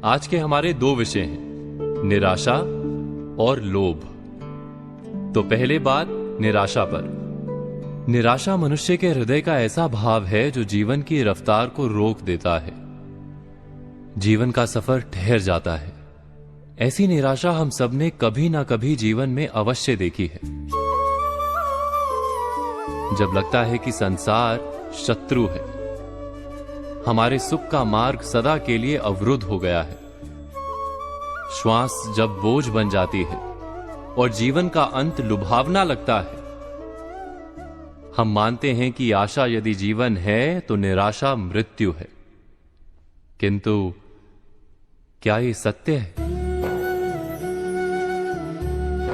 आज के हमारे दो विषय हैं, निराशा और लोभ। तो पहले बात निराशा पर। निराशा मनुष्य के हृदय का ऐसा भाव है जो जीवन की रफ्तार को रोक देता है, जीवन का सफर ठहर जाता है। ऐसी निराशा हम सबने कभी ना कभी जीवन में अवश्य देखी है। जब लगता है कि संसार शत्रु है, हमारे सुख का मार्ग सदा के लिए अवरुद्ध हो गया है, श्वास जब बोझ बन जाती है और जीवन का अंत लुभावना लगता है, हम मानते हैं कि आशा यदि जीवन है तो निराशा मृत्यु है। किंतु क्या ये सत्य है?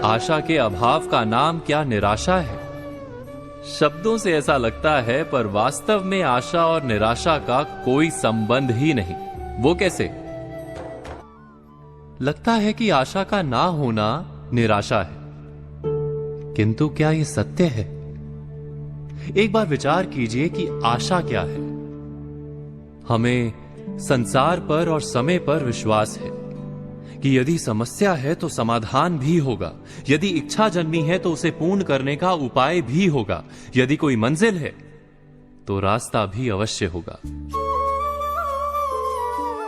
आशा के अभाव का नाम क्या निराशा है? शब्दों से ऐसा लगता है, पर वास्तव में आशा और निराशा का कोई संबंध ही नहीं। वो कैसे? लगता है कि आशा का ना होना निराशा है, किंतु क्या यह सत्य है? एक बार विचार कीजिए कि आशा क्या है। हमें संसार पर और समय पर विश्वास है कि यदि समस्या है तो समाधान भी होगा, यदि इच्छा जन्मी है तो उसे पूर्ण करने का उपाय भी होगा, यदि कोई मंजिल है तो रास्ता भी अवश्य होगा।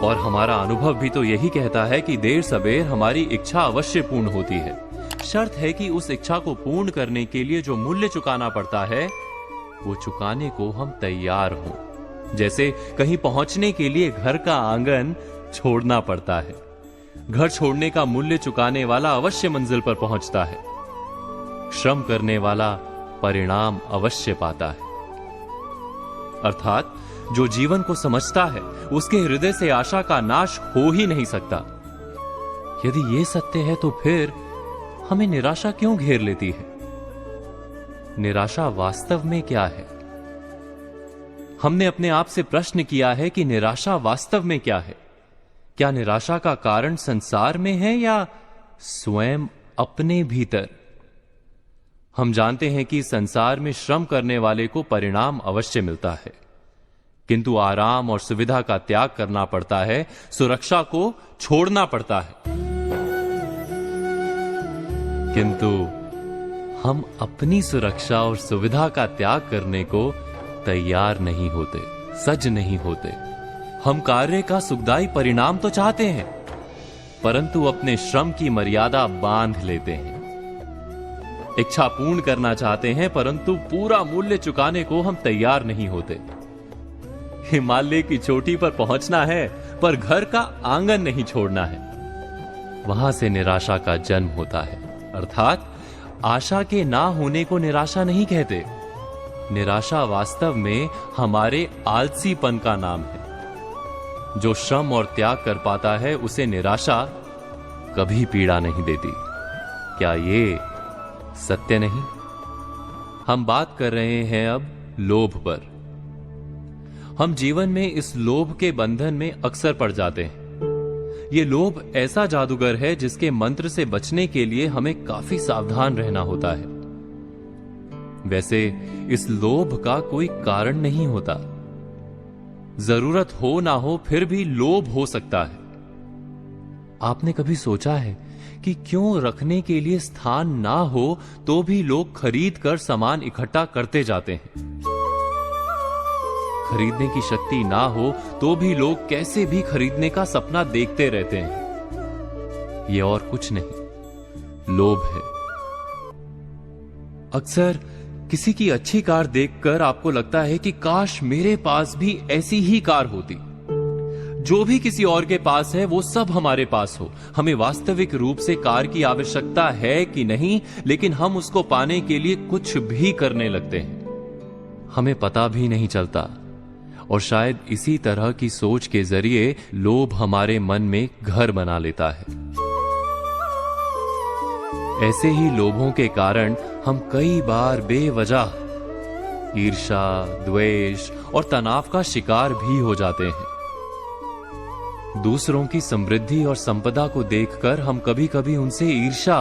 और हमारा अनुभव भी तो यही कहता है कि देर सवेर हमारी इच्छा अवश्य पूर्ण होती है। शर्त है कि उस इच्छा को पूर्ण करने के लिए जो मूल्य चुकाना पड़ता है वो चुकाने को हम तैयार हों। जैसे कहीं पहुंचने के लिए घर का आंगन छोड़ना पड़ता है। घर छोड़ने का मूल्य चुकाने वाला अवश्य मंजिल पर पहुंचता है। श्रम करने वाला परिणाम अवश्य पाता है। अर्थात जो जीवन को समझता है उसके हृदय से आशा का नाश हो ही नहीं सकता। यदि यह सत्य है तो फिर हमें निराशा क्यों घेर लेती है? निराशा वास्तव में क्या है? हमने अपने आप से प्रश्न किया है कि निराशा वास्तव में क्या है? क्या निराशा का कारण संसार में है या स्वयं अपने भीतर? हम जानते हैं कि संसार में श्रम करने वाले को परिणाम अवश्य मिलता है, किंतु आराम और सुविधा का त्याग करना पड़ता है, सुरक्षा को छोड़ना पड़ता है। किंतु हम अपनी सुरक्षा और सुविधा का त्याग करने को तैयार नहीं होते, सज नहीं होते। हम कार्य का सुखदायी परिणाम तो चाहते हैं, परंतु अपने श्रम की मर्यादा बांध लेते हैं। इच्छा पूर्ण करना चाहते हैं, परंतु पूरा मूल्य चुकाने को हम तैयार नहीं होते। हिमालय की चोटी पर पहुंचना है, पर घर का आंगन नहीं छोड़ना है। वहां से निराशा का जन्म होता है। अर्थात आशा के ना होने को निराशा नहीं कहते। निराशा वास्तव में हमारे आलसीपन का नाम है। जो श्रम और त्याग कर पाता है उसे निराशा कभी पीड़ा नहीं देती। क्या ये सत्य नहीं? हम बात कर रहे हैं अब लोभ पर। हम जीवन में इस लोभ के बंधन में अक्सर पड़ जाते हैं। ये लोभ ऐसा जादूगर है जिसके मंत्र से बचने के लिए हमें काफी सावधान रहना होता है। वैसे इस लोभ का कोई कारण नहीं होता। जरूरत हो ना हो फिर भी लोभ हो सकता है। आपने कभी सोचा है कि क्यों रखने के लिए स्थान ना हो तो भी लोग खरीद कर सामान इकट्ठा करते जाते हैं? खरीदने की शक्ति ना हो तो भी लोग कैसे भी खरीदने का सपना देखते रहते हैं। यह और कुछ नहीं, लोभ है। अक्सर किसी की अच्छी कार देखकर आपको लगता है कि काश मेरे पास भी ऐसी ही कार होती। जो भी किसी और के पास है वो सब हमारे पास हो। हमें वास्तविक रूप से कार की आवश्यकता है कि नहीं, लेकिन हम उसको पाने के लिए कुछ भी करने लगते हैं। हमें पता भी नहीं चलता। और शायद इसी तरह की सोच के जरिए लोभ हमारे मन में घर बना लेता है। ऐसे ही लोभों के कारण हम कई बार बेवजह ईर्ष्या, द्वेष और तनाव का शिकार भी हो जाते हैं। दूसरों की समृद्धि और संपदा को देखकर हम कभी कभी उनसे ईर्ष्या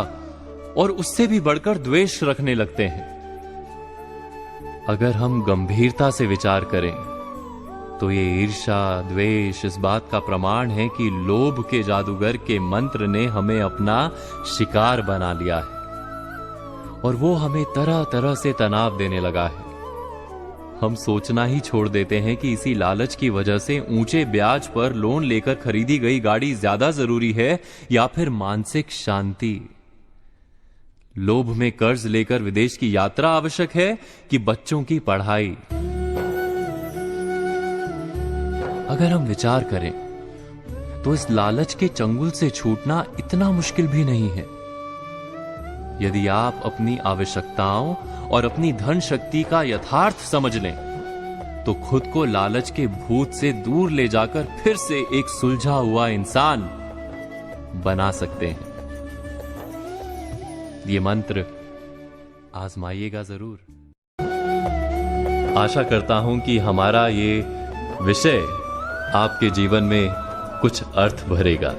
और उससे भी बढ़कर द्वेष रखने लगते हैं। अगर हम गंभीरता से विचार करें तो ये ईर्ष्या द्वेष इस बात का प्रमाण है कि लोभ के जादूगर के मंत्र ने हमें अपना शिकार बना लिया है और वो हमें तरह तरह से तनाव देने लगा है। हम सोचना ही छोड़ देते हैं कि इसी लालच की वजह से ऊंचे ब्याज पर लोन लेकर खरीदी गई गाड़ी ज्यादा जरूरी है या फिर मानसिक शांति। लोभ में कर्ज लेकर विदेश की यात्रा आवश्यक है कि बच्चों की पढ़ाई। अगर हम विचार करें तो इस लालच के चंगुल से छूटना इतना मुश्किल भी नहीं है। यदि आप अपनी आवश्यकताओं और अपनी धन शक्ति का यथार्थ समझ लें तो खुद को लालच के भूत से दूर ले जाकर फिर से एक सुलझा हुआ इंसान बना सकते हैं। ये मंत्र आजमाइएगा जरूर। आशा करता हूं कि हमारा ये विषय आपके जीवन में कुछ अर्थ भरेगा।